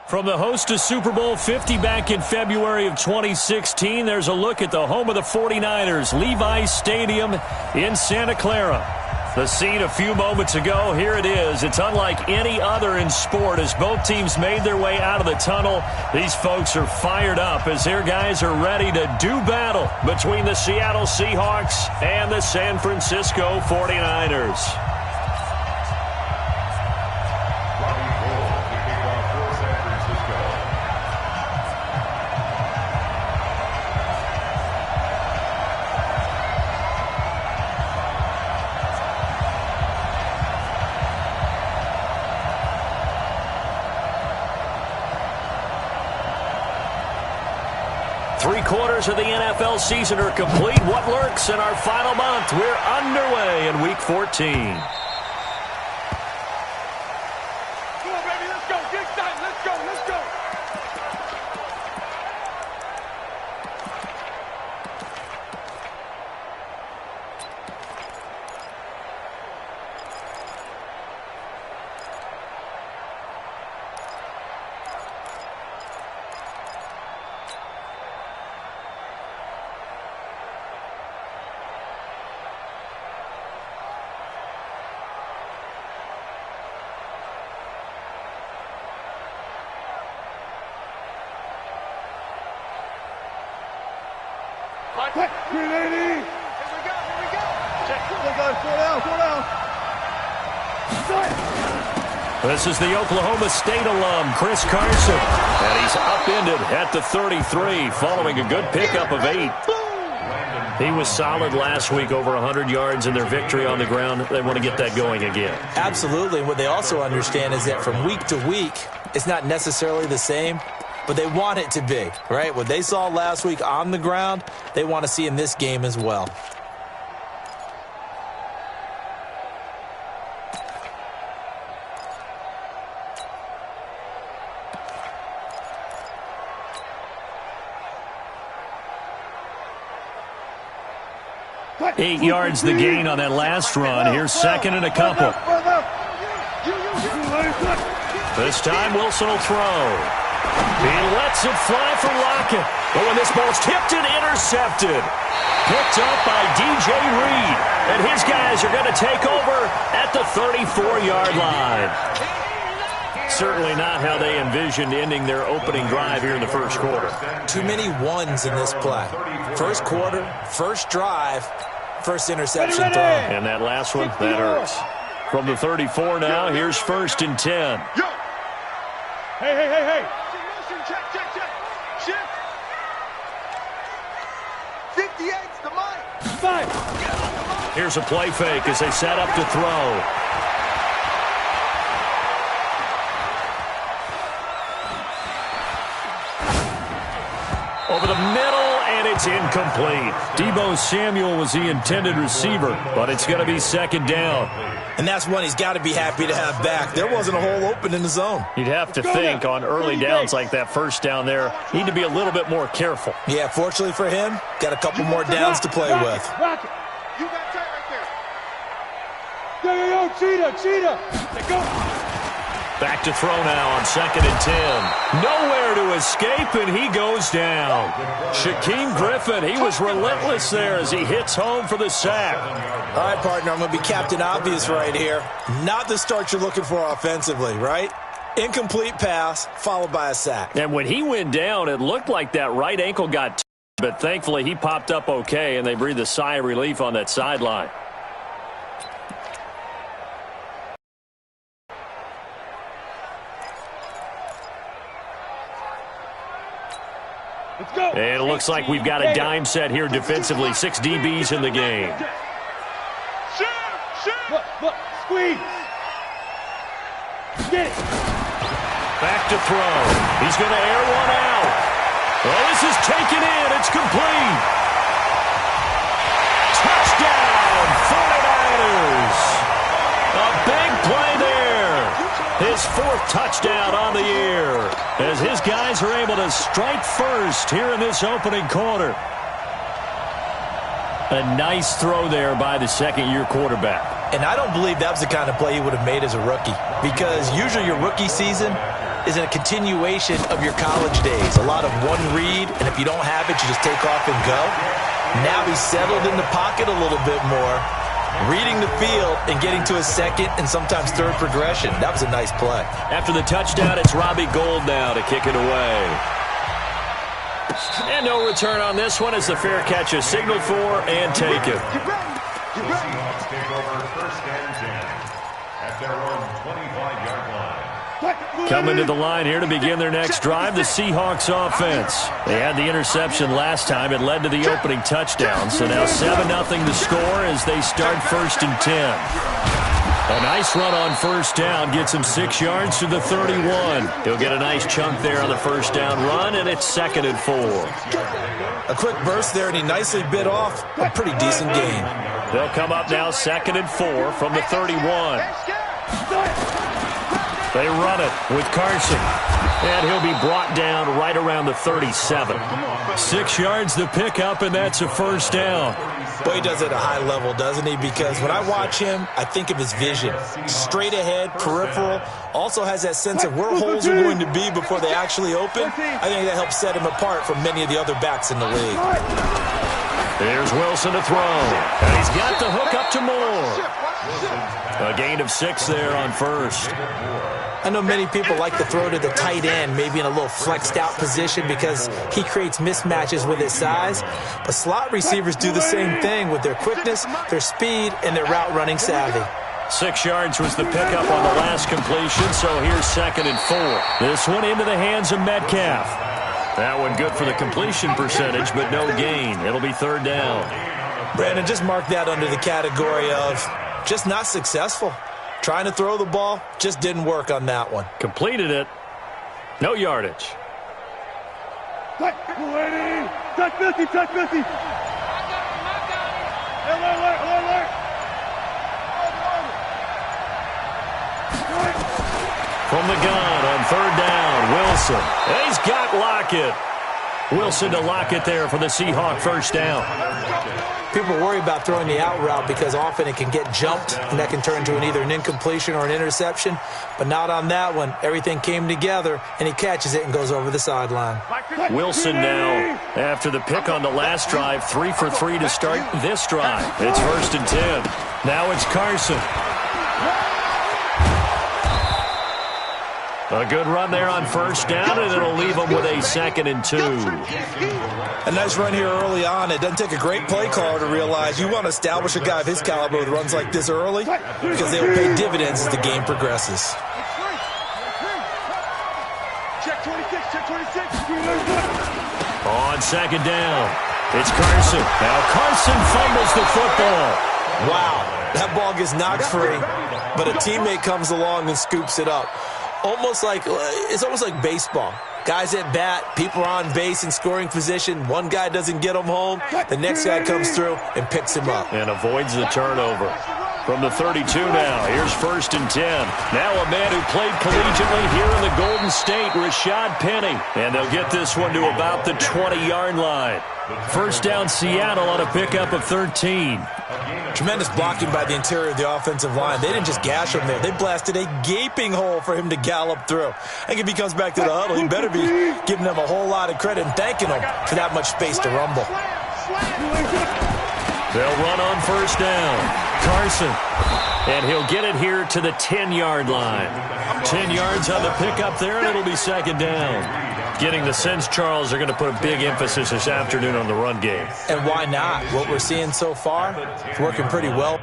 From the host to Super Bowl 50 back in February of 2016, there's a look at the home of the 49ers, Levi's Stadium in Santa Clara. The scene a few moments ago, here it is. It's unlike any other in sport as both teams made their way out of the tunnel. These folks are fired up as their guys are ready to do battle between the Seattle Seahawks and the San Francisco 49ers. Three-quarters of the NFL season are complete. What lurks in our final month? We're underway in Week 14. Come on, baby, let's go. Get excited. Let's go. Let's go. Here we go. Check. Four down. This is the Oklahoma State alum, Chris Carson. And he's upended at the 33 following a good pickup of 8. He was solid last week, over 100 yards in their victory on the ground. They want to get that going again. Absolutely. What they also understand is that from week to week, it's not necessarily the same, but they want it to be, right? What they saw last week on the ground, they want to see in this game as well. Eight yards the gain on that last run. Here's second and a couple. This time Wilson will throw. He lets it fly for Lockett. But when this ball's tipped and intercepted. Picked up by DJ Reed. And his guys are going to take over at the 34-yard line. Certainly not how they envisioned ending their opening drive here in the first quarter. Too many ones in this play. First quarter, first drive, first interception throw. And that last one, that hurts. From the 34 now, here's first and 10. Hey. Check. Shift. 58's the mic. Here's a play fake as they set up to throw. Over the middle, and it's incomplete. Deebo Samuel was the intended receiver, but it's going to be second down. And that's one he's got to be happy to have back. There wasn't a hole open in the zone. You'd have to think on early downs like that first down there, need to be a little bit more careful. Yeah, fortunately for him, got a couple more downs to play with. Rocket. You got tight right there. Yo, cheetah. Let's go. Back to throw now on second and 10. Nowhere to escape, and he goes down. Shaquem Griffin, he was relentless there as he hits home for the sack. All right, partner, I'm going to be Captain Obvious right here. Not the start you're looking for offensively, right? Incomplete pass, followed by a sack. And when he went down, it looked like that right ankle got but thankfully he popped up okay, and they breathed a sigh of relief on that sideline. Let's go. And it looks like we've got a dime set here defensively. 6 DBs in the game. Look, squeeze. Get it. Back to throw. He's going to air one out. Well, this is taken in. It's complete. Touchdown, 49ers. A big play there. His 4th touchdown on the year as his guys are able to strike first here in this opening quarter. A nice throw there by the second-year quarterback. And I don't believe that was the kind of play he would have made as a rookie, because usually your rookie season is a continuation of your college days. A lot of one read, and if you don't have it, you just take off and go. Now he's settled in the pocket a little bit more, reading the field and getting to a second and sometimes third progression. That was a nice play. After the touchdown, it's Robbie Gould now to kick it away. And no return on this one as the fair catch is signaled for and taken. Seahawks take over first and 10 at their own 25-yard line. Coming to the line here to begin their next drive, the Seahawks offense. They had the interception last time. It led to the opening touchdown. So now 7-0 to score as they start first and 10. A nice run on first down gets him 6 yards to the 31. He'll get a nice chunk there on the first down run, and it's 2nd and 4. A quick burst there, and he nicely bit off a pretty decent gain. They'll come up now 2nd and 4 from the 31. They run it with Carson, and he'll be brought down right around the 37. 6 yards the pickup, and that's a first down. Boy, he does it at a high level, doesn't he? Because when I watch him, I think of his vision. Straight ahead, peripheral, also has that sense of where holes are going to be before they actually open. I think that helps set him apart from many of the other backs in the league. Here's Wilson to throw, and he's got the hook up to Moore. A gain of 6 there on first. I know many people like to throw to the tight end, maybe in a little flexed out position because he creates mismatches with his size. But slot receivers do the same thing with their quickness, their speed, and their route running savvy. 6 yards was the pickup on the last completion, so here's 2nd and 4. This one into the hands of Metcalf. That one good for the completion percentage, but no gain. It'll be 3rd down. Brandon, just mark that under the category of just not successful. Trying to throw the ball, just didn't work on that one. Completed it. No yardage. Touch 50, touch 50. Alert. From the gun on 3rd down, Wilson. And he's got Lockett. Wilson to Lockett there for the Seahawk first down. People worry about throwing the out route because often it can get jumped, and that can turn into either an incompletion or an interception. But not on that one. Everything came together, and he catches it and goes over the sideline. Wilson now, after the pick on the last drive, 3 for 3 to start this drive. It's 1st and 10. Now it's Carson. A good run there on first down, and it'll leave him with a 2nd and 2. A nice run here early on. It doesn't take a great play caller to realize you want to establish a guy of his caliber with runs like this early because they will pay dividends as the game progresses. Check 26. On 2nd down, it's Carson. Now Carson fumbles the football. Wow, that ball gets knocked free, but a teammate comes along and scoops it up. It's almost like baseball. Guys at bat, people are on base in scoring position. One guy doesn't get him home. The next guy comes through and picks him up. And avoids the turnover. From the 32 now, here's 1st and 10. Now a man who played collegiately here in the Golden State, Rashad Penny. And they'll get this one to about the 20-yard line. First down, Seattle on a pickup of 13. Tremendous blocking by the interior of the offensive line. They didn't just gash him there. They blasted a gaping hole for him to gallop through. I think if he comes back to the huddle, he better be giving them a whole lot of credit and thanking them for that much space to rumble. They'll run on first down. Carson. And he'll get it here to the 10-yard line. 10 yards on the pickup there, and it'll be 2nd down. Getting the sense, Charles, they're going to put a big emphasis this afternoon on the run game. And why not? What we're seeing so far is working pretty well.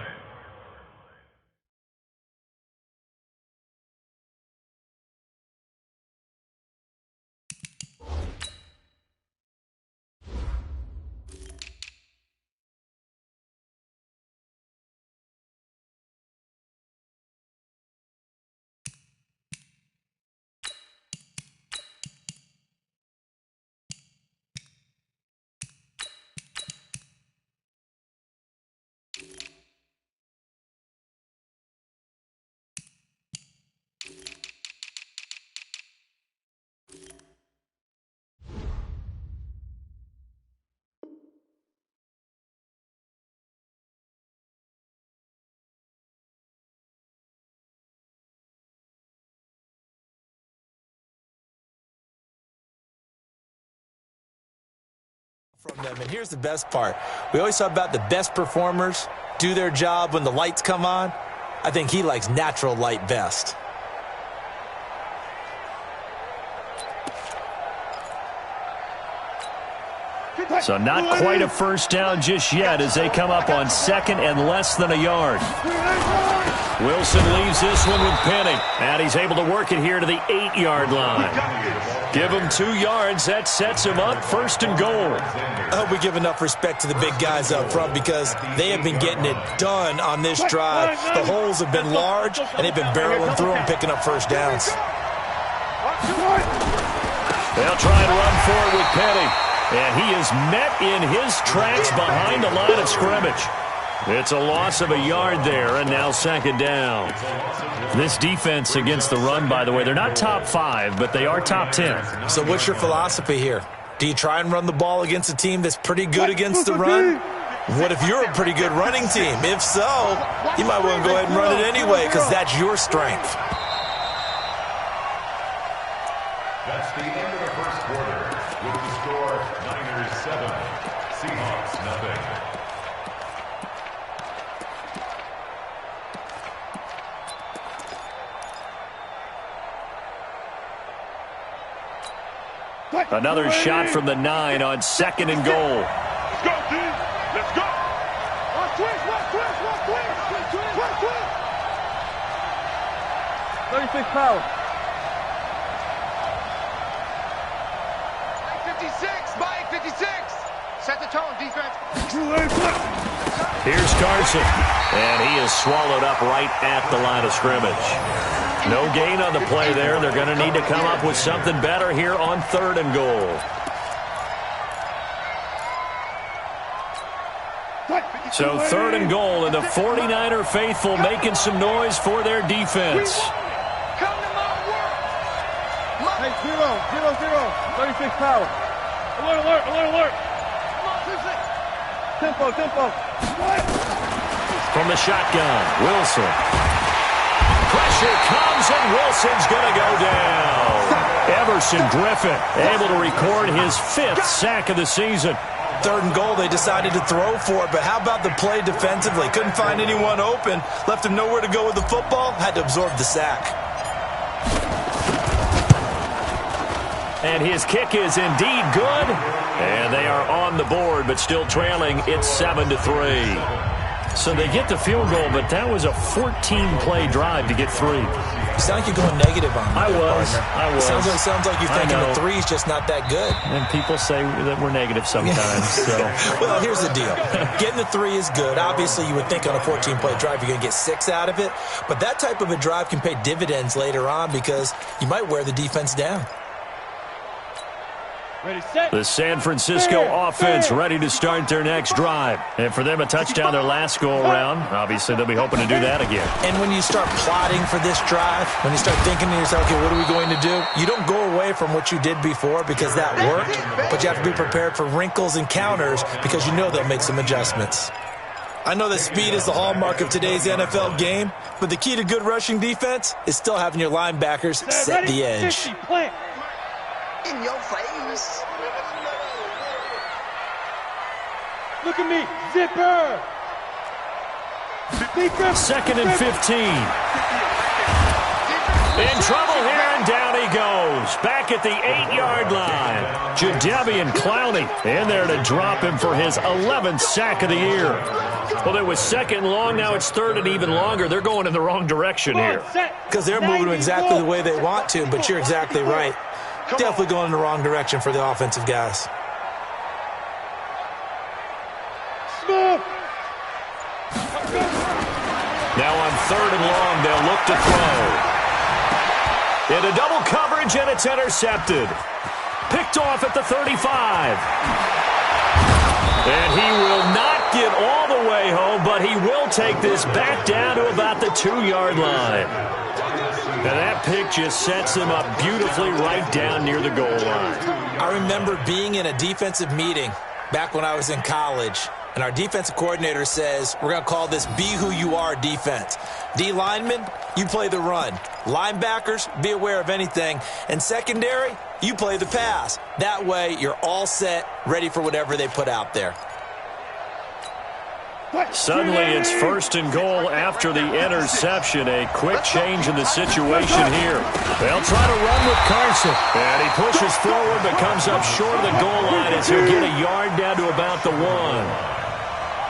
from them. And here's the best part. We always talk about the best performers do their job when the lights come on. I think he likes natural light best. So not quite a first down just yet as they come up on second and less than a yard. Wilson leaves this one with Penny, and he's able to work it here to the 8-yard line. Give him 2 yards. That sets him up first and goal. I hope we give enough respect to the big guys up front because they have been getting it done on this drive. The holes have been large, and they've been barreling through them, picking up first downs. They'll try and run forward with Penny. And he is met in his tracks behind the line of scrimmage. It's a loss of a yard there, and now second down. This defense against the run, by the way, they're not top 5, but they are top 10. So what's your philosophy here? Do you try and run the ball against a team that's pretty good against the run? What if you're a pretty good running team? If so, you might want to go ahead and run it anyway because that's your strength. That's the end of the first quarter with the score Niners 7, Seahawks nothing. Another shot from the 9 on second and goal. Let's go, D. Let's go. One twist. 36 power. 56, Mike, 56. Set the tone, defense. Here's Carson, and he is swallowed up right at the line of scrimmage. No gain on the play there. They're going to need to come up with something better here on third and goal. So third and goal, and the 49er faithful making some noise for their defense. Come to my work. Hey, 0, 36 power. Alert. Tempo. From the shotgun, Wilson. Pressure comes, and Wilson's going to go down. Everson Griffin able to record his 5th sack of the season. Third and goal, they decided to throw for it, but how about the play defensively? Couldn't find anyone open, left him nowhere to go with the football, had to absorb the sack. And his kick is indeed good, and they are on the board, but still trailing. It's 7-3. So they get the field goal, but that was a 14-play drive to get 3. You sound like you're going negative on me. I was. Sounds like you're thinking the 3's just not that good. And people say that we're negative sometimes. So. Well, here's the deal. Getting the 3 is good. Obviously, you would think on a 14-play drive you're going to get 6 out of it. But that type of a drive can pay dividends later on because you might wear the defense down. The San Francisco offense ready to start their next drive. And for them, a touchdown their last go-around. Obviously, they'll be hoping to do that again. And when you start plotting for this drive, when you start thinking to yourself, okay, what are we going to do? You don't go away from what you did before because that worked, but you have to be prepared for wrinkles and counters because you know they'll make some adjustments. I know that speed is the hallmark of today's NFL game, but the key to good rushing defense is still having your linebackers set the edge. In your face. Look at me. Zipper. Second and 15. In trouble here, and down he goes. Back at the 8-yard line. Jadeveon Clowney in there to drop him for his 11th sack of the year. Well, it was second and long. Now it's third and even longer. They're going in the wrong direction here. Because they're moving exactly the way they want to, but you're exactly right. Definitely going in the wrong direction for the offensive guys. Now on third and long, they'll look to throw. Into double coverage, and it's intercepted. Picked off at the 35. And he will not get all the way home, but he will take this back down to about the 2-yard line. And that pick just sets them up beautifully right down near the goal line. I remember being in a defensive meeting back when I was in college, And our defensive coordinator says we're going to call this be who you are defense. D linemen, you play the run. Linebackers, be aware of anything. And secondary, you play the pass. That way, you're all set, ready for whatever they put out there. Suddenly, it's 1st and goal after the interception. A quick change in the situation here. They'll try to run with Carson. And he pushes forward but comes up short of the goal line as he'll get a yard down to about the 1.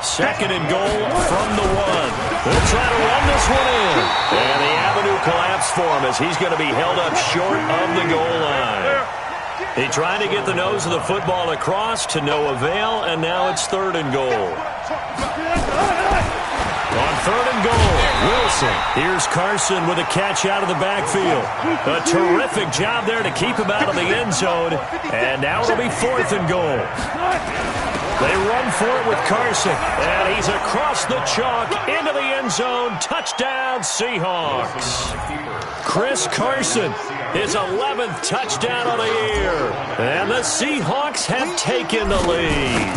2nd and goal from the 1. They'll try to run this one in. And the avenue collapsed for him as he's going to be held up short of the goal line. He tried to get the nose of the football across to no avail, and now it's 3rd and goal. On 3rd and goal, Wilson. Here's Carson with a catch out of the backfield. A terrific job there to keep him out of the end zone. And now it'll be 4th and goal. They run for it with Carson. And he's across the chalk into the end zone. Touchdown, Seahawks. Chris Carson, his 11th touchdown of the year. And the Seahawks have taken the lead.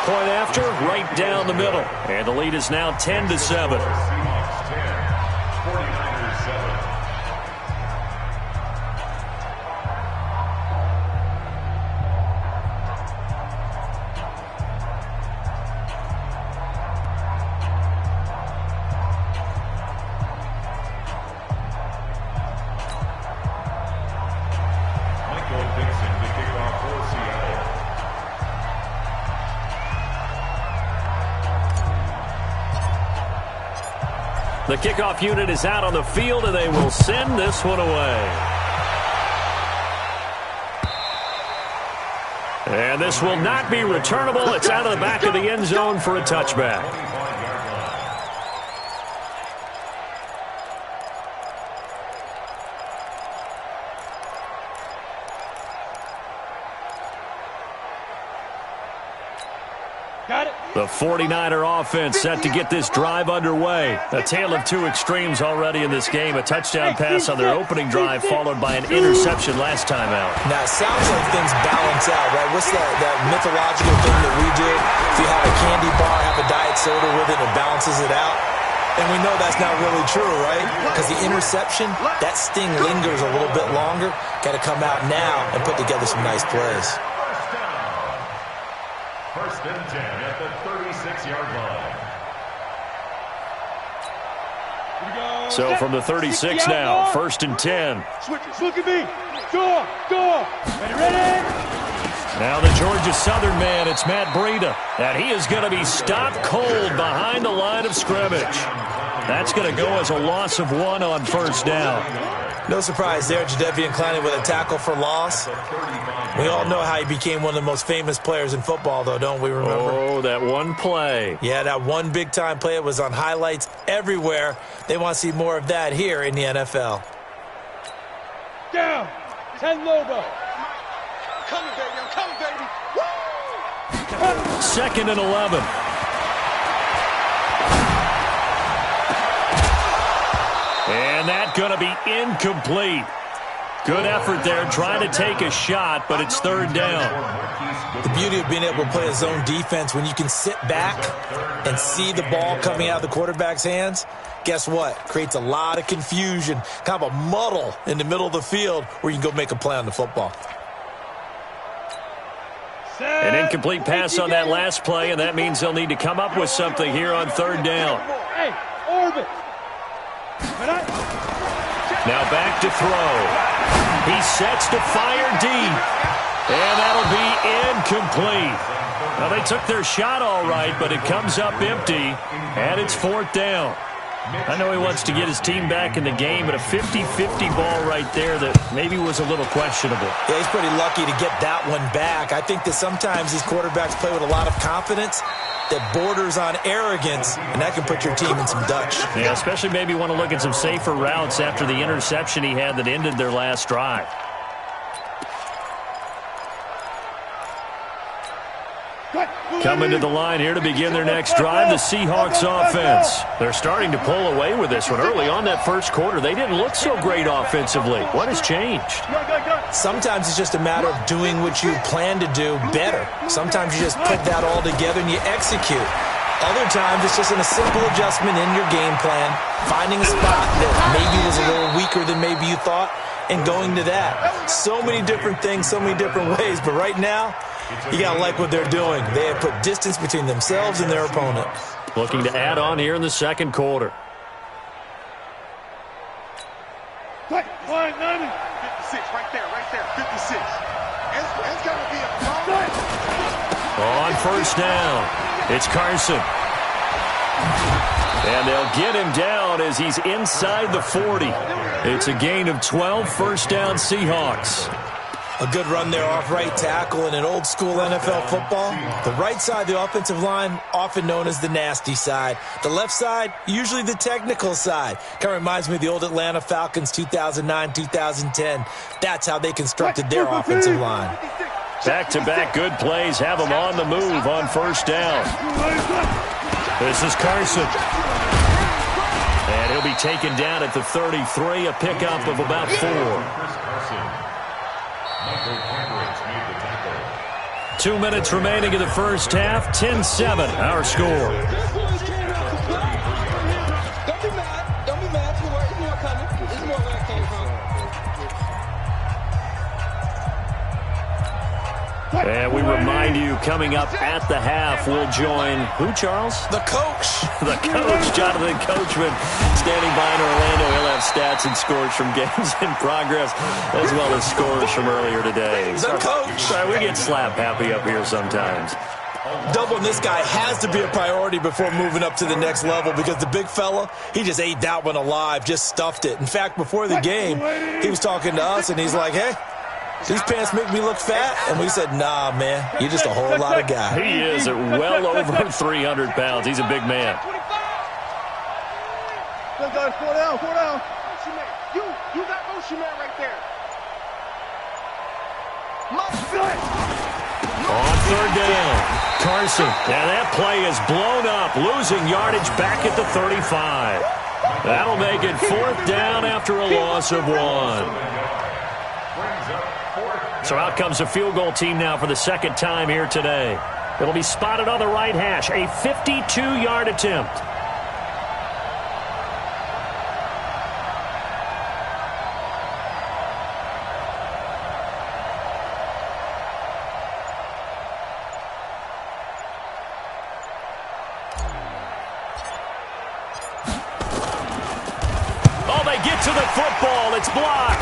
Point after, right down the middle. And the lead is now 10-7. Seahawks 10, 49ers 7. The kickoff unit is out on the field, and they will send this one away. And this will not be returnable. It's out of the back of the end zone for a touchback. The 49er offense set to get this drive underway. A tale of two extremes already in this game. A touchdown pass on their opening drive followed by an interception last time out. Now, it sounds like things balance out, right? What's that mythological thing that we do? If you have a candy bar, have a diet soda with it, it balances it out. And we know that's not really true, right? Because the interception, that sting lingers a little bit longer. Got to come out now and put together some nice plays. First and 10 at the 36-yard line. So from the 36 now, 1st and 10. Switchers, look at me. Door. Ready? Now the Georgia Southern man, it's Matt Breida. And he is going to be stopped cold behind the line of scrimmage. That's going to go as a loss of 1 on 1st down. No surprise there, Jadeveon Clowney with a tackle for loss. We all know how he became one of the most famous players in football, though, don't we remember? Oh, that one play. Yeah, that one big-time play. It was on highlights everywhere. They want to see more of that here in the NFL. Down. 10 logo. Coming, baby. I'm coming, baby. Woo! 2nd and 11. And that's going to be incomplete. Good effort there trying to take a shot, but it's 3rd down. The beauty of being able to play a zone defense, when you can sit back and see the ball coming out of the quarterback's hands, guess what? Creates a lot of confusion, kind of a muddle in the middle of the field where you can go make a play on the football. An incomplete pass on that last play, and that means they'll need to come up with something here on 3rd down. Hey, orbit. Now back to throw. He sets to fire deep. And that'll be incomplete. Now, they took their shot all right, but it comes up empty, and it's 4th down. I know he wants to get his team back in the game, but a 50-50 ball right there that maybe was a little questionable. Yeah, he's pretty lucky to get that one back. I think that sometimes these quarterbacks play with a lot of confidence that borders on arrogance, and that can put your team in some Dutch. Yeah, especially maybe want to look at some safer routes after the interception he had that ended their last drive. Coming to the line here to begin their next drive, the Seahawks offense. They're starting to pull away with this one. Early on that first quarter, they didn't look so great offensively. What has changed? Sometimes it's just a matter of doing what you plan to do better. Sometimes you just put that all together and you execute. Other times it's just a simple adjustment in your game plan, finding a spot that maybe was a little weaker than maybe you thought, and going to that. So many different things, so many different ways, but right now, you got to like what they're doing. They have put distance between themselves and their opponent. Looking to add on here in the second quarter. 56, right there, 56. It's going to be a on first down, it's Carson. And they'll get him down as he's inside the 40. It's a gain of 12, first down Seahawks. A good run there off right tackle in an old-school NFL football. The right side of the offensive line, often known as the nasty side. The left side, usually the technical side. Kind of reminds me of the old Atlanta Falcons 2009-2010. That's how they constructed their offensive line. Back-to-back good plays have him on the move on first down. This is Carson. And he'll be taken down at the 33, a pickup of about 4. 2 minutes remaining in the first half. 10-7, our score. Don't be mad. Don't be mad. It's more coming. It's more where it came from. And we remind you, coming up at the half, we'll join who, Charles? The coach. The coach, Jonathan Coachman, standing by in Orlando. He'll have stats and scores from games in progress, as well as scores from earlier today. The coach. Sorry, we get slap happy up here sometimes. Doubling this guy has to be a priority before moving up to the next level, because the big fella, he just ate that one alive, just stuffed it. In fact, before the game, he was talking to us, and he's like, hey, these pants make me look fat. And we said, nah, man, you're just a whole lot of guy. He is at well over 300 pounds. He's a big man. Four down. You got motion man right there. On third down, Carson. And that play is blown up, losing yardage back at the 35. That'll make it fourth down after a loss of 1. So out comes a field goal team now for the second time here today. It'll be spotted on the right hash, a 52-yard attempt. Oh, they get to the football. It's blocked.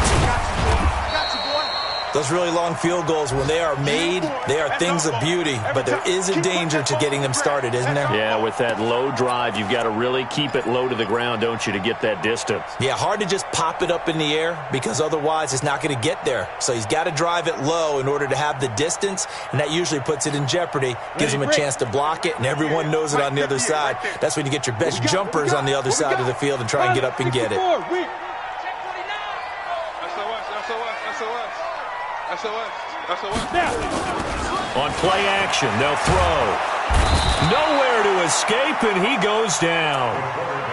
Those really long field goals, when they are made, they are things of beauty, but there is a danger to getting them started, isn't there? Yeah, with that low drive, you've got to really keep it low to the ground, don't you, to get that distance. Yeah, hard to just pop it up in the air, because otherwise it's not going to get there. So he's got to drive it low in order to have the distance, and that usually puts it in jeopardy, gives him a chance to block it, and everyone knows it on the other side. That's when you get your best jumpers on the other side of the field and try and get up and get it. On play action, they'll throw. Nowhere to escape, and he goes down.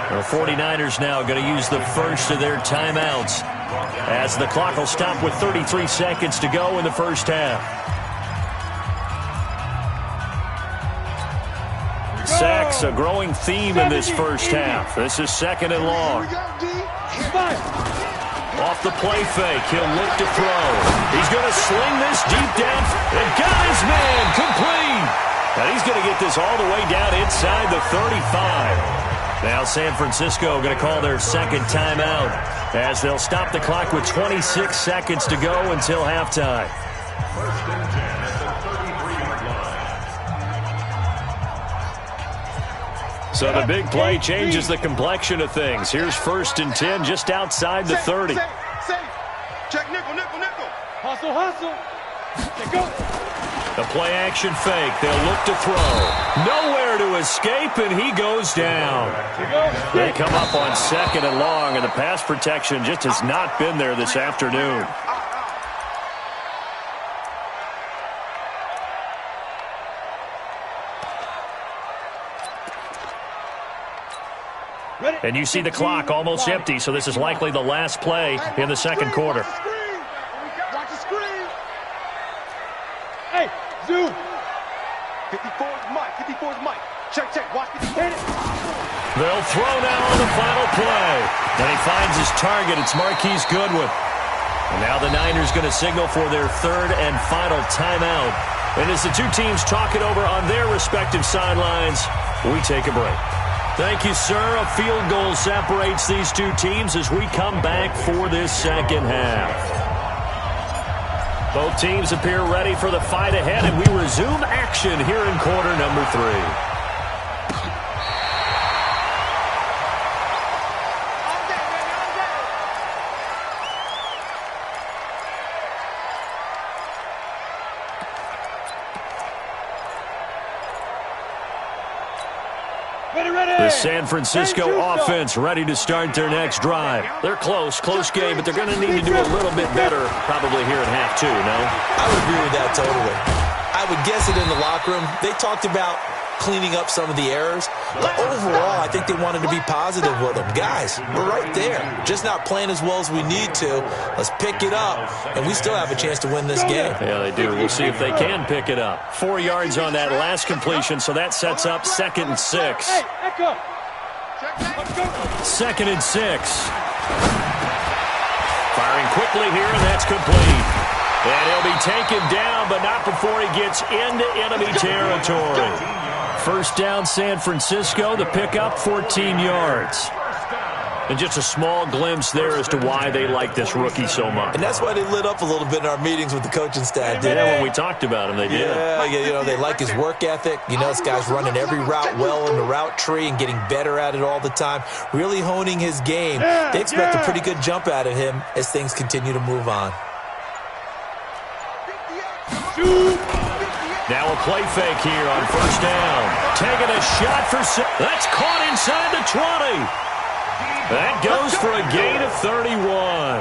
The 49ers now going to use the first of their timeouts, as the clock will stop with 33 seconds to go in the first half. Sacks, a growing theme in this first half. This is second and long. Off the play fake, he'll look to throw. He's going to sling this deep down and got his man complete. And he's going to get this all the way down inside the 35. Now San Francisco going to call their second timeout, as they'll stop the clock with 26 seconds to go until halftime. First and 10 at the 33-yard line. So the big play changes the complexion of things. Here's first and 10 just outside the 30. Check nickel. Hustle. Go. The play action fake. They'll look to throw. Nowhere to escape, and he goes down. They come up on second and long, and the pass protection just has not been there this afternoon. And you see the clock almost empty, so this is likely the last play in the second quarter. They'll throw now on the final play. And he finds his target. It's Marquise Goodwin. And now the Niners going to signal for their third and final timeout. And as the two teams talk it over on their respective sidelines, we take a break. Thank you, sir. A field goal separates these two teams as we come back for this second half. Both teams appear ready for the fight ahead, and we resume action here in quarter number 3. The San Francisco offense ready to start their next drive. They're close game, but they're going to need to do a little bit better probably here in half 2, no? I would agree with that totally. I would guess it in the locker room. They talked about cleaning up some of the errors, but overall, I think they wanted to be positive with them. Guys, we're right there. Just not playing as well as we need to. Let's pick it up, and we still have a chance to win this game. Yeah, they do. We'll see if they can pick it up. 4 yards on that last completion, so that sets up 2nd and 6. 2nd and 6. Firing quickly here, and that's complete. And he'll be taken down, but not before he gets into enemy territory. First down, San Francisco. The pickup, 14 yards. And just a small glimpse there as to why they like this rookie so much. And that's why they lit up a little bit in our meetings with the coaching staff, didn't they? When we talked about him, they did. Yeah, you know, they like his work ethic. You know, this guy's running every route well in the route tree and getting better at it all the time, really honing his game. They expect a pretty good jump out of him as things continue to move on. Now a play fake here on first down. Taking a shot for six. That's caught inside the 20. That goes for a gain of 31.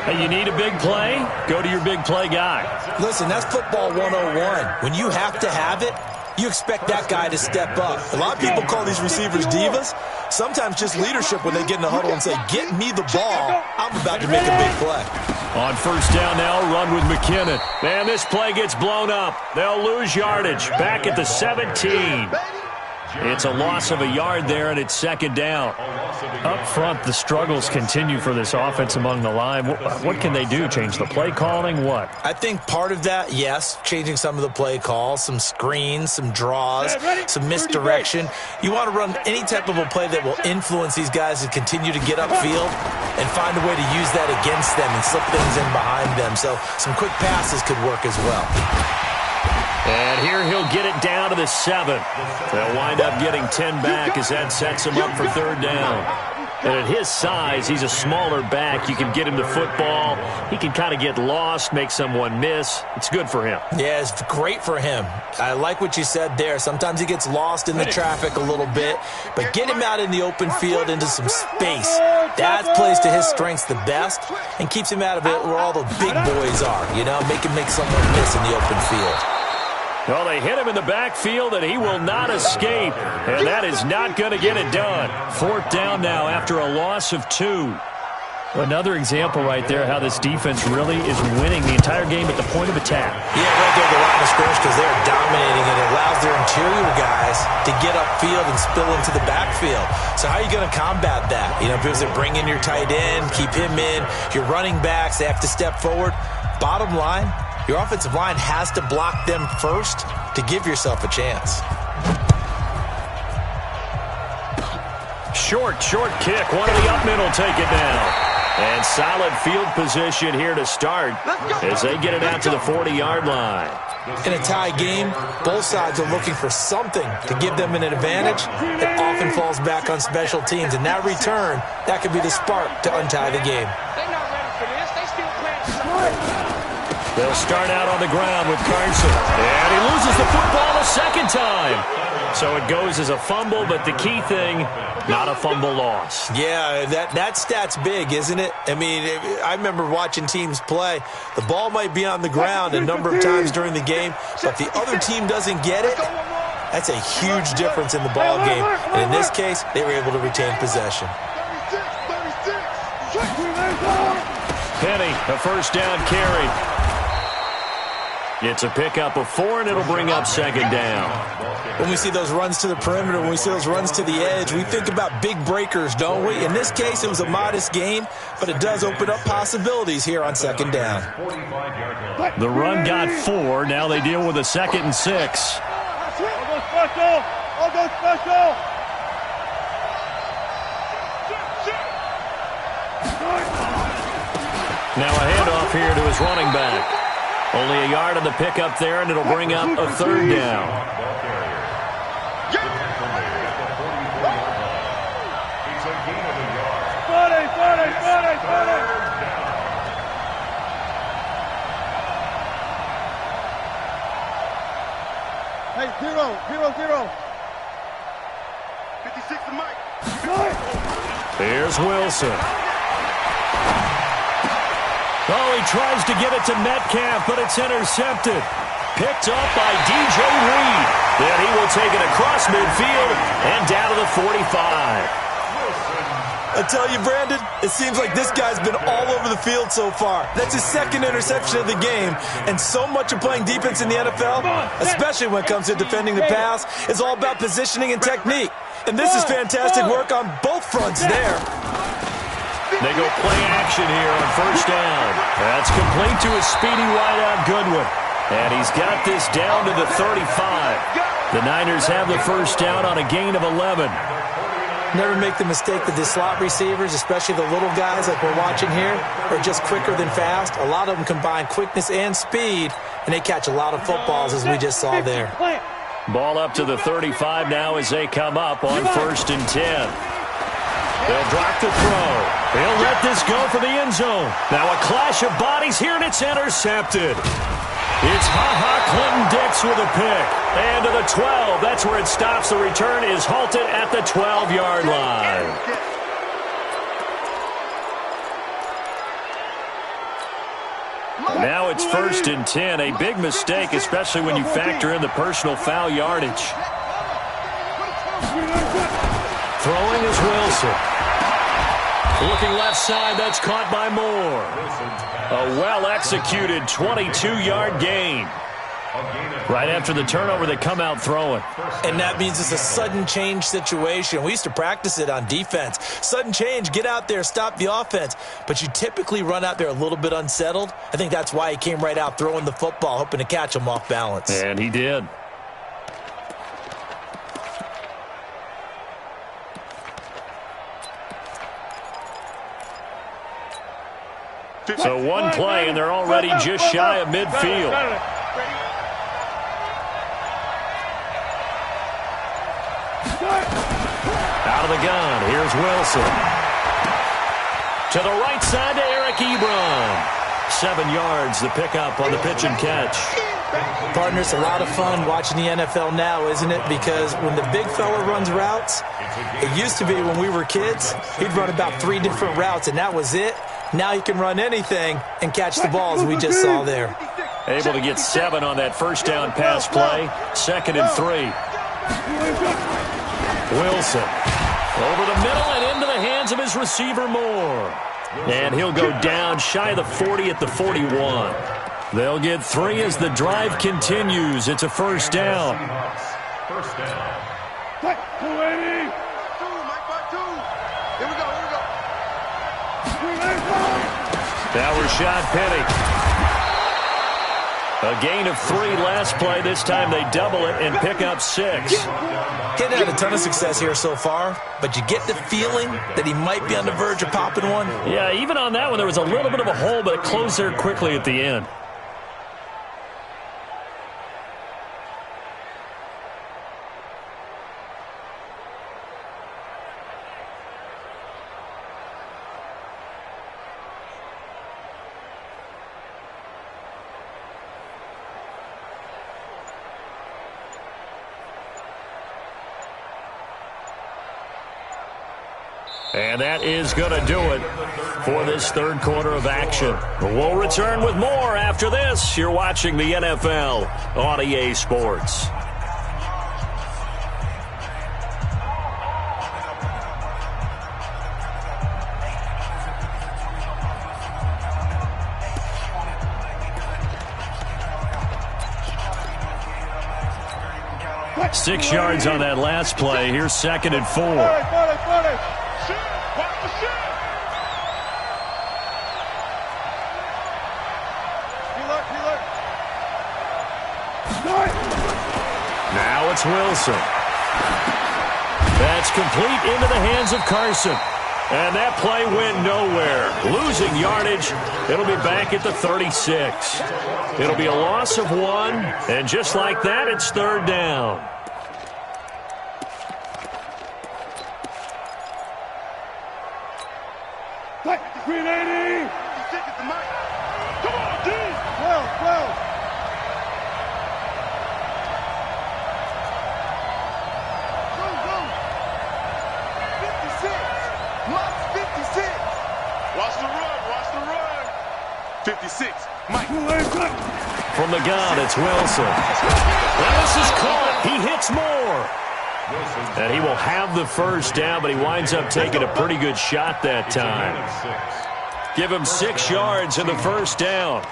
Hey, you need a big play? Go to your big play guy. Listen, that's football 101. When you have to have it, you expect that guy to step up. A lot of people call these receivers divas. Sometimes just leadership when they get in the huddle and say, get me the ball. I'm about to make a big play. On first down now, run with McKinnon. Man, this play gets blown up. They'll lose yardage. Back at the 17. It's a loss of a yard there, and it's 2nd down. Up front, the struggles continue for this offense among the line. What can they do? Change the play calling? What? I think part of that, yes, changing some of the play calls, some screens, some draws, some misdirection. You want to run any type of a play that will influence these guys to continue to get upfield and find a way to use that against them and slip things in behind them. So some quick passes could work as well. And here he'll get it down to the 7. They'll wind up getting 10 back as that sets him up for 3rd down. And at his size, he's a smaller back. You can get him the football. He can kind of get lost, make someone miss. It's good for him. Yeah, it's great for him. I like what you said there. Sometimes he gets lost in the traffic a little bit, but get him out in the open field into some space. That plays to his strengths the best and keeps him out of it where all the big boys are, you know, make him make someone miss in the open field. Well, they hit him in the backfield, and he will not escape. And that is not going to get it done. 4th down now after a loss of 2. Another example right there how this defense really is winning the entire game at the point of attack. Yeah, right there at the line of scrimmage because they're dominating it. It allows their interior guys to get upfield and spill into the backfield. So how are you going to combat that? You know, because they bring in your tight end, keep him in. Your running backs, they have to step forward. Bottom line, your offensive line has to block them first to give yourself a chance. Short kick. One of the up men will take it down. And solid field position here to start as they get it out to the 40-yard line. In a tie game, both sides are looking for something to give them an advantage. It often falls back on special teams. And that return, that could be the spark to untie the game. They're not ready for this. They still playing smart. They'll start out on the ground with Carson. And he loses the football a 2nd time. So it goes as a fumble, but the key thing, not a fumble loss. Yeah, that stat's big, isn't it? I mean, I remember watching teams play. The ball might be on the ground a number of times during the game, but the other team doesn't get it. That's a huge difference in the ball game. And in this case, they were able to retain possession. Penny, a 1st down carry. It's a pickup of 4, and it'll bring up second down. When we see those runs to the perimeter, when we see those runs to the edge, we think about big breakers, don't we? In this case, it was a modest gain, but it does open up possibilities here on second down. The run got 4. Now they deal with a 2nd and 6. I'll go special. I'll go special. Now a handoff here to his running back. Only a yard on the pickup there, and it'll bring up a 3rd down. Hey, 0-0-0. 56 to Mike. Here's Wilson. Oh, he tries to get it to Metcalf, but it's intercepted. Picked up by DJ Reed. Then he will take it across midfield and down to the 45. I tell you, Brandon, it seems like this guy's been all over the field so far. That's his 2nd interception of the game, and so much of playing defense in the NFL, especially when it comes to defending the pass, is all about positioning and technique. And this is fantastic work on both fronts there. They go play action here on 1st down. That's complete to his speedy wideout Goodwin. And he's got this down to the 35. The Niners have the 1st down on a gain of 11. Never make the mistake that the slot receivers, especially the little guys like we're watching here, are just quicker than fast. A lot of them combine quickness and speed, and they catch a lot of footballs, as we just saw there. Ball up to the 35 now as they come up on 1st and 10. They'll drop the throw. They'll let this go for the end zone. Now a clash of bodies here, and it's intercepted. It's Clinton-Dix with a pick. And to the 12. That's where it stops. The return is halted at the 12-yard line. Now it's 1st and 10. A big mistake, especially when you factor in the personal foul yardage. Throwing is Wilson. Looking left side, that's caught by Moore. A well-executed 22-yard gain. Right after the turnover, they come out throwing. And that means it's a sudden change situation. We used to practice it on defense. Sudden change, get out there, stop the offense. But you typically run out there a little bit unsettled. I think that's why he came right out throwing the football, hoping to catch him off balance. And he did. So one play, and they're already just shy of midfield. Out of the gun, here's Wilson. To the right side to Eric Ebron. 7 yards, the pickup on the pitch and catch. Partner, it's a lot of fun watching the NFL now, isn't it? Because when the big fella runs routes, it used to be when we were kids, he'd run about 3 different routes, and that was it. Now he can run anything and catch the balls we just saw there. Able to get 7 on that 1st down pass play. 2nd and 3. Wilson over the middle and into the hands of his receiver Moore. And he'll go down shy of the 40 at the 41. They'll get 3 as the drive continues. It's a 1st down. First down. Now Rashad Penny. A gain of 3 last play. This time they double it and pick up 6. He'd had a ton of success here so far, but you get the feeling that he might be on the verge of popping one. Yeah, even on that one, there was a little bit of a hole, but it closed there quickly at the end. And that is going to do it for this 3rd quarter of action. We'll return with more after this. You're watching the NFL on EA Sports. 6 yards on that last play. Here's 2nd and 4. Now it's Wilson. That's complete into the hands of Carson. And that play went nowhere. Losing yardage. It'll be back at the 36. It'll be a loss of 1. And just like that, it's 3rd down. Green 80. Come on, D. 12. Watch the run. 56. Mike. From the gun, it's Wilson. And this is caught. He hits more. And he will have the first down, but he winds up taking a pretty good shot that time. Give him 6 yards in the first down.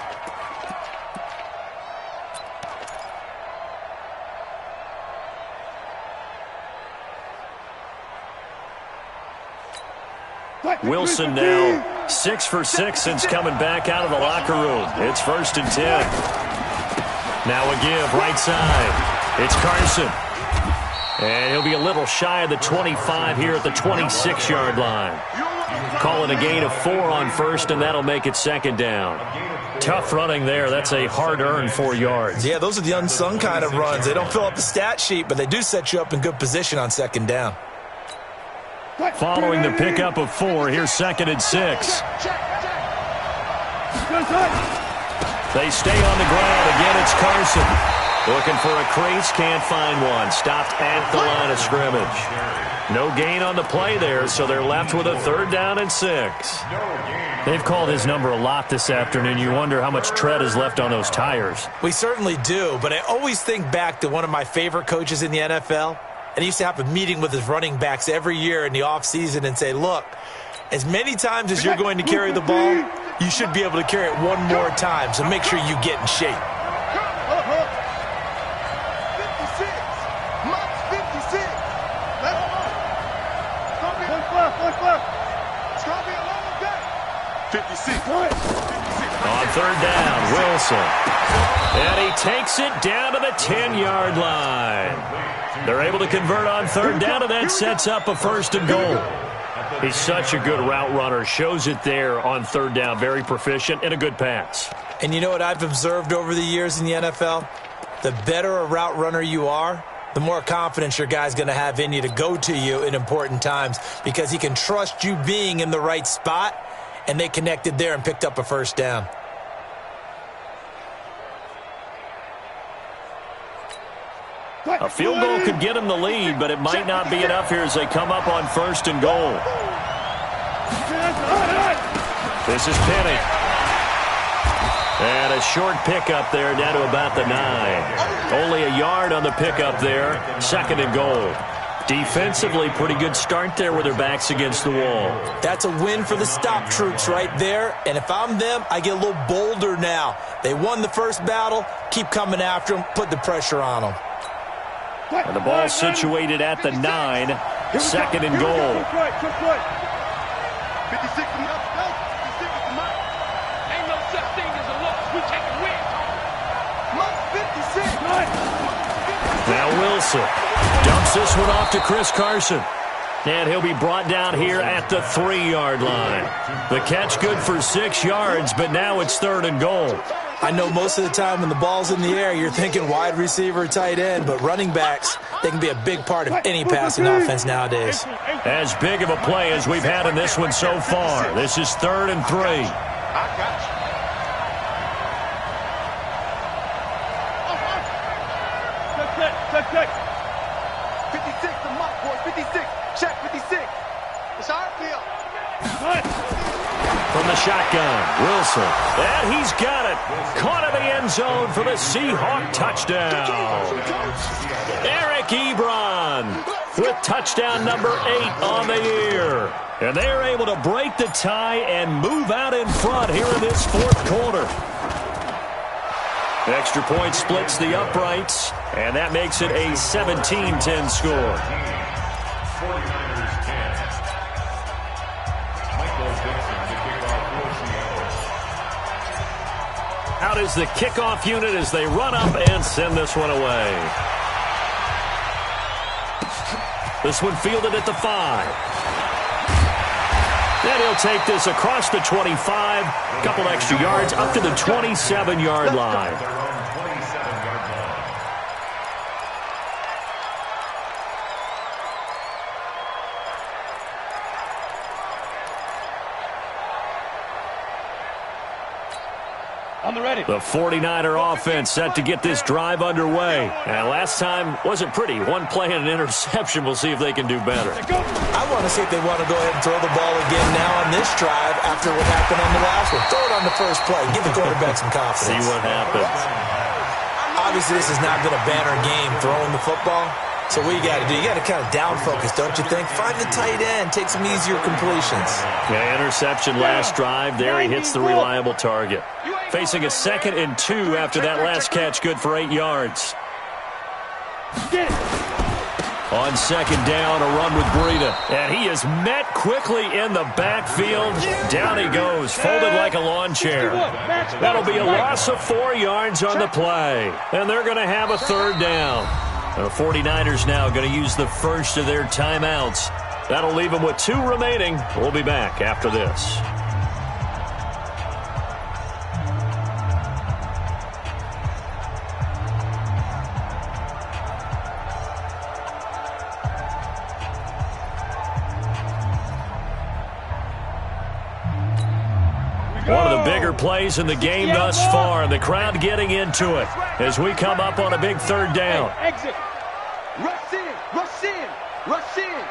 Wilson now 6 for 6 since coming back out of the locker room. It's 1st and 10. Now a give right side. It's Carson. And he'll be a little shy of the 25 here at the 26-yard line. Call it a gain of 4 on 1st, and that'll make it 2nd down. Tough running there. That's a hard-earned 4 yards. Yeah, those are the unsung kind of runs. They don't fill up the stat sheet, but they do set you up in good position on 2nd down. Following the pickup of 4, here's 2nd and 6. They stay on the ground. Again, it's Carson. Looking for a crease, can't find one. Stopped at the line of scrimmage. No gain on the play there, so they're left with a 3rd down and 6. They've called his number a lot this afternoon. You wonder how much tread is left on those tires. We certainly do, but I always think back to one of my favorite coaches in the NFL. And he used to have a meeting with his running backs every year in the offseason and say, look, as many times as you're going to carry the ball, you should be able to carry it one more time, so make sure you get in shape. 56. Mike's 56. It's going to be a long day. 56. On 3rd down, Wilson. And he takes it down to the 10-yard line. They're able to convert on 3rd down, and that sets up a 1st and goal. He's such a good route runner. Shows it there on 3rd down. Very proficient and a good pass. And you know what I've observed over the years in the NFL? The better a route runner you are, the more confidence your guy's going to have in you to go to you in important times because he can trust you being in the right spot, and they connected there and picked up a 1st down. A field goal could get him the lead, but it might not be enough here as they come up on 1st and goal. This is Penny. And a short pickup there down to about the 9. Only a yard on the pickup there. 2nd and goal. Defensively, pretty good start there with their backs against the wall. That's a win for the stop troops right there. And if I'm them, I get a little bolder now. They won the first battle. Keep coming after them. Put the pressure on them. And the ball situated at the 9. 2nd and goal. 56 to Mike. 56 to Mike. Ain't no such thing as a loss. We taking wins. Mike 56. Now Wilson dumps this one off to Chris Carson. And he'll be brought down here at the 3-yard line. The catch good for 6 yards, but now it's 3rd and goal. I know most of the time when the ball's in the air, you're thinking wide receiver, tight end, but running backs, they can be a big part of any passing offense nowadays. As big of a play as we've had in this one so far. This is 3rd and 3. I got you. Check. 56 to Mike, boys. 56. Check 56. It's our field. From the shotgun, Wilson. And he's got it. Caught in the end zone for the Seahawk touchdown. Eric Ebron with touchdown number 8 on the year. And they're able to break the tie and move out in front here in this 4th quarter. Extra point splits the uprights, and that makes it a 17-10 score. 49ers 10. Michael Dixon to kick off for Seattle. Out is the kickoff unit as they run up and send this one away. This one fielded at the 5. Then he'll take this across the 25, a couple extra yards, up to the 27-yard line. Their own 27-yard line. On the ready. The 49er offense set to get this drive underway. And last time wasn't pretty. One play and an interception. We'll see if they can do better. I want to see if they want to go ahead and throw the ball again now on this drive after what happened on the last one. Throw it on the first play. Give the quarterback some confidence. See what happens. Obviously, this has not been a banner game throwing the football. So what you got to do, you got to kind of down focus, don't you think? Find the tight end, take some easier completions. Yeah, interception last drive. There he hits the reliable target. Facing a 2nd and 2 after that last catch, good for 8 yards. On 2nd down, a run with Breida. And he is met quickly in the backfield. Down he goes, folded like a lawn chair. That'll be a loss of 4 yards on the play. And they're going to have a 3rd down. The 49ers now going to use the first of their timeouts. That'll leave them with 2 remaining. We'll be back after this. One of the bigger plays in the game thus far, and the crowd getting into it as we come up on a big 3rd down. Exit. Rush in. Rush in. Rush in.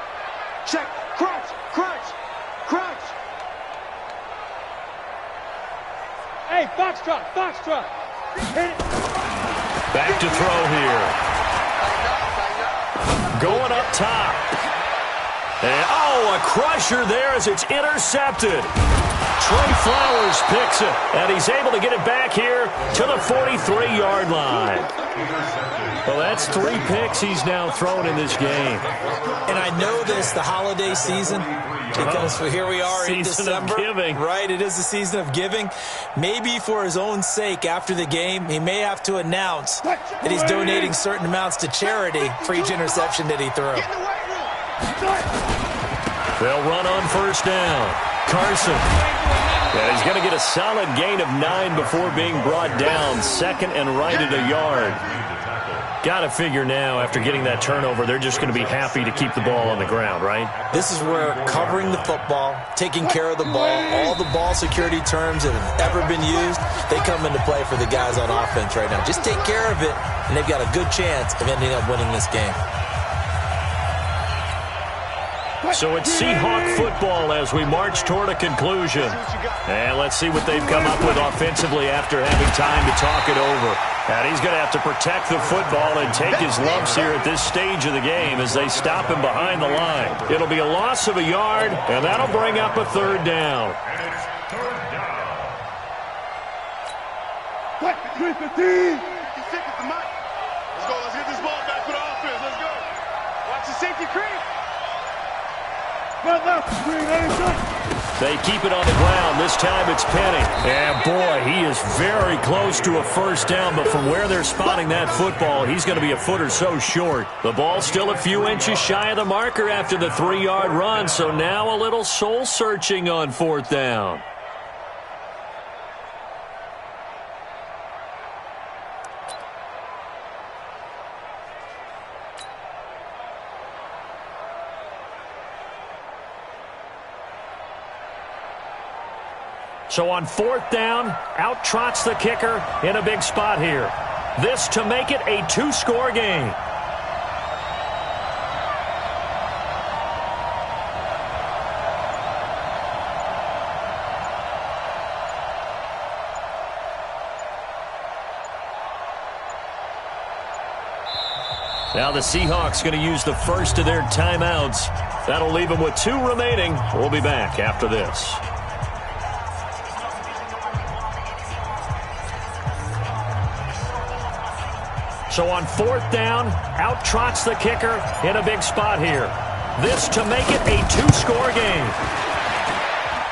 Check. Crunch. Crunch. Crunch. Hey, Foxtrot. Foxtrot. Hit it. Back to throw here. Going up top. And, a crusher there as it's intercepted. Trey Flowers picks it, and he's able to get it back here to the 43-yard line. Well, that's 3 picks he's now thrown in this game. And I know this, the holiday season, because here we are in December. Season of giving. Right, it is the season of giving. Maybe for his own sake after the game, he may have to announce that he's donating certain amounts to charity for each interception that he threw. They'll run on 1st down. Carson. And he's going to get a solid gain of 9 before being brought down. 2nd and right at a yard. Got to figure now, after getting that turnover, they're just going to be happy to keep the ball on the ground, right? This is where covering the football, taking care of the ball, all the ball security terms that have ever been used, they come into play for the guys on offense right now. Just take care of it, and they've got a good chance of ending up winning this game. So it's Seahawk football as we march toward a conclusion. And let's see what they've come up with offensively after having time to talk it over. And he's going to have to protect the football and take his lumps here at this stage of the game as they stop him behind the line. It'll be a loss of a yard, and that'll bring up a 3rd down. And it's 3rd down. What? 315. 56 is the mic. Let's go. Let's get this ball back for the offense. Let's go. Watch the safety creep. They keep it on the ground. This time it's Penny. And, boy, he is very close to a 1st down, but from where they're spotting that football, he's going to be a foot or so short. The ball's still a few inches shy of the marker after the 3-yard run, so now a little soul-searching on 4th down. So on 4th down, out trots the kicker in a big spot here. This to make it a 2-score game. Now the Seahawks going to use the first of their timeouts. That'll leave them with 2 remaining. We'll be back after this. So on 4th down, out trots the kicker in a big spot here. This to make it a 2-score game.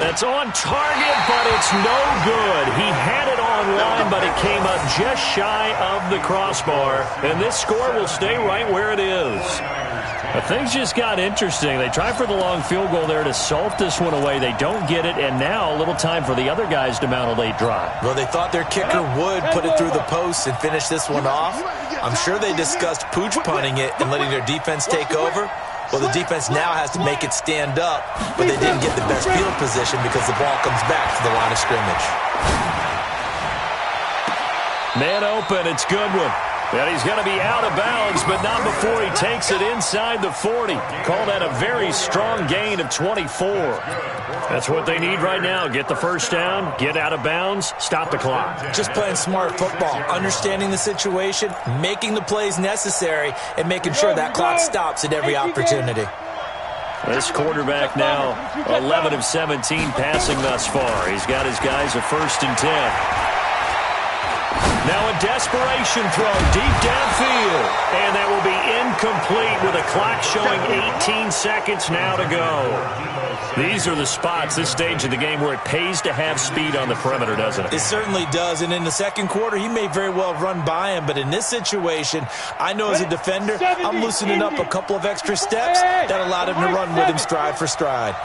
That's on target, but it's no good. He had it on line, but it came up just shy of the crossbar. And this score will stay right where it is. But things just got interesting. They tried for the long field goal there to salt this one away. They don't get it, and now a little time for the other guys to mount a late drive. Well, they thought their kicker would put it through the post and finish this one off. I'm sure they discussed pooch punting it and letting their defense take over. Well, the defense now has to make it stand up, but they didn't get the best field position because the ball comes back to the line of scrimmage. Man open, it's Goodwin. And he's going to be out of bounds, but not before he takes it inside the 40. Call that a very strong gain of 24. That's what they need right now. Get the first down, get out of bounds, stop the clock. Just playing smart football, understanding the situation, making the plays necessary, and making sure that clock stops at every opportunity. This quarterback now 11 of 17 passing thus far. He's got his guys a 1st and 10. Now a desperation throw deep downfield. And that will be incomplete with a clock showing 18 seconds now to go. These are the spots, this stage of the game, where it pays to have speed on the perimeter, doesn't it? It certainly does. And in the second quarter, he may very well run by him. But in this situation, I know as a defender, I'm loosening up a couple of extra steps that allowed him to run with him stride for stride.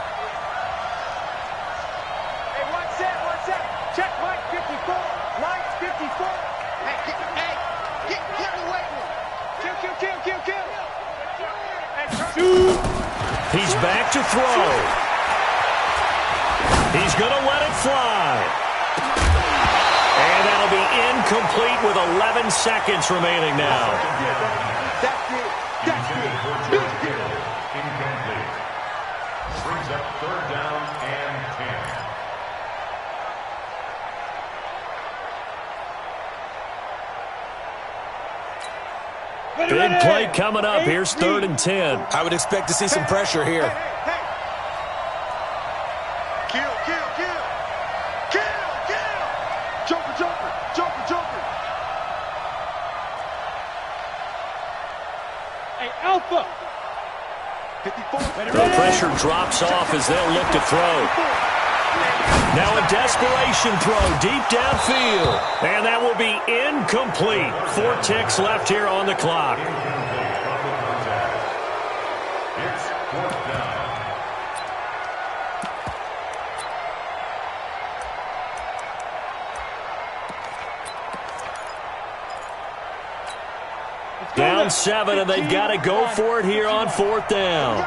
He's back to throw. He's going to let it fly. And that'll be incomplete with 11 seconds remaining now. That's it. Incomplete. Brings up 3rd down and 10. Big play coming up. Here's 3rd and 10. I would expect to see some pressure here. Kill. Jumper. Hey, Alpha. 54. The pressure drops off as they'll look to throw. Now a desperation throw deep downfield. And that will be incomplete. 4 ticks left here on the clock. It's 4th down. Down 7, and they've got to go for it here on 4th down.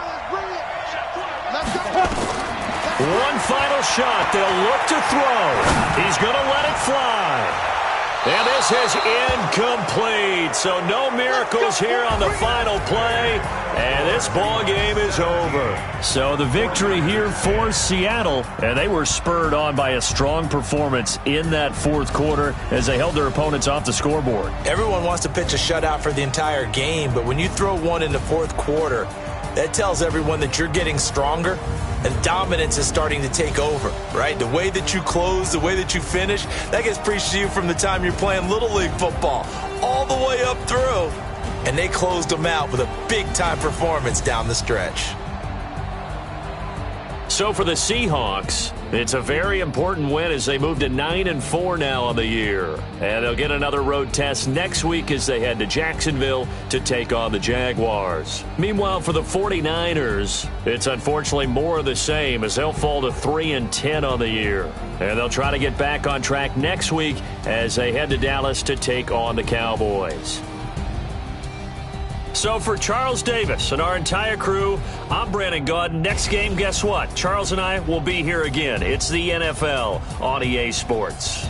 One final shot. They'll look to throw. He's going to let it fly. And this is incomplete. So no miracles here on the final play. And this ball game is over. So the victory here for Seattle. And they were spurred on by a strong performance in that 4th quarter as they held their opponents off the scoreboard. Everyone wants to pitch a shutout for the entire game, but when you throw one in the 4th quarter, that tells everyone that you're getting stronger and dominance is starting to take over, right? The way that you close, the way that you finish, that gets preached to you from the time you're playing Little League football all the way up through. And they closed them out with a big-time performance down the stretch. So for the Seahawks, it's a very important win as they move to 9-4 now on the year. And they'll get another road test next week as they head to Jacksonville to take on the Jaguars. Meanwhile, for the 49ers, it's unfortunately more of the same as they'll fall to 3-10 on the year. And they'll try to get back on track next week as they head to Dallas to take on the Cowboys. So for Charles Davis and our entire crew, I'm Brandon Gaudin. Next game, guess what? Charles and I will be here again. It's the NFL on EA Sports.